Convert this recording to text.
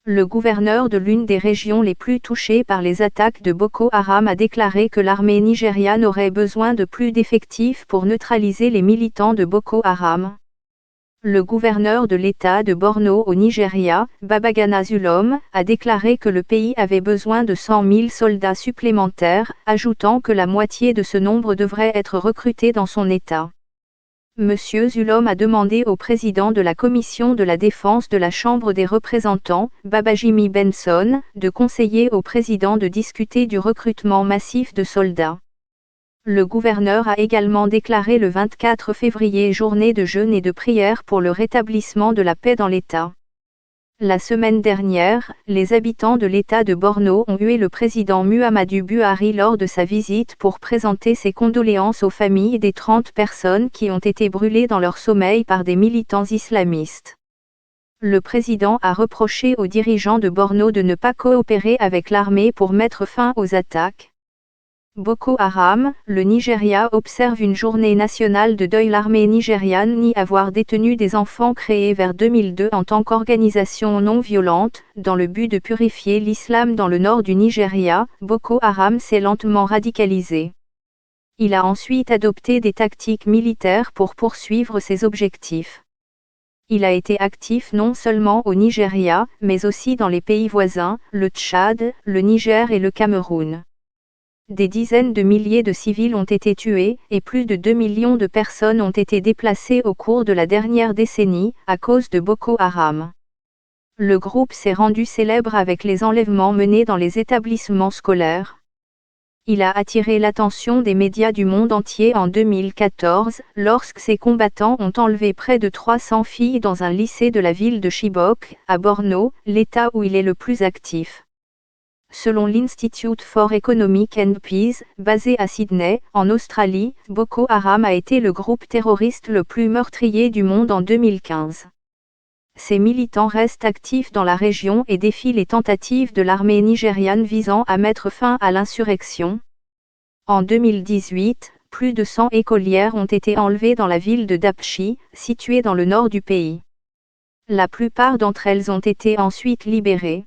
Le gouverneur de l'une des régions les plus touchées par les attaques de Boko Haram a déclaré que l'armée nigériane aurait besoin de plus d'effectifs pour neutraliser les militants de Boko Haram. Le gouverneur de l'État de Borno au Nigeria, Babagana Zulum, a déclaré que le pays avait besoin de 100 000 soldats supplémentaires, ajoutant que la moitié de ce nombre devrait être recruté dans son État. Monsieur Zulum a demandé au président de la Commission de la Défense de la Chambre des représentants, Babajimi Benson, de conseiller au président de discuter du recrutement massif de soldats. Le gouverneur a également déclaré le 24 février journée de jeûne et de prière pour le rétablissement de la paix dans l'État. La semaine dernière, les habitants de l'État de Borno ont hué le président Muhammadu Buhari lors de sa visite pour présenter ses condoléances aux familles des 30 personnes qui ont été brûlées dans leur sommeil par des militants islamistes. Le président a reproché aux dirigeants de Borno de ne pas coopérer avec l'armée pour mettre fin aux attaques. Boko Haram, le Nigeria observe une journée nationale de deuil. L'armée nigériane nie avoir détenu des enfants créés vers 2002 en tant qu'organisation non violente, dans le but de purifier l'islam dans le nord du Nigeria. Boko Haram s'est lentement radicalisé. Il a ensuite adopté des tactiques militaires pour poursuivre ses objectifs. Il a été actif non seulement au Nigeria, mais aussi dans les pays voisins, le Tchad, le Niger et le Cameroun. Des dizaines de milliers de civils ont été tués, et plus de 2 millions de personnes ont été déplacées au cours de la dernière décennie, à cause de Boko Haram. Le groupe s'est rendu célèbre avec les enlèvements menés dans les établissements scolaires. Il a attiré l'attention des médias du monde entier en 2014, lorsque ses combattants ont enlevé près de 300 filles dans un lycée de la ville de Chibok, à Borno, l'État où il est le plus actif. Selon l'Institute for Economic and Peace, basé à Sydney, en Australie, Boko Haram a été le groupe terroriste le plus meurtrier du monde en 2015. Ces militants restent actifs dans la région et défient les tentatives de l'armée nigériane visant à mettre fin à l'insurrection. En 2018, plus de 100 écolières ont été enlevées dans la ville de Dapchi, située dans le nord du pays. La plupart d'entre elles ont été ensuite libérées.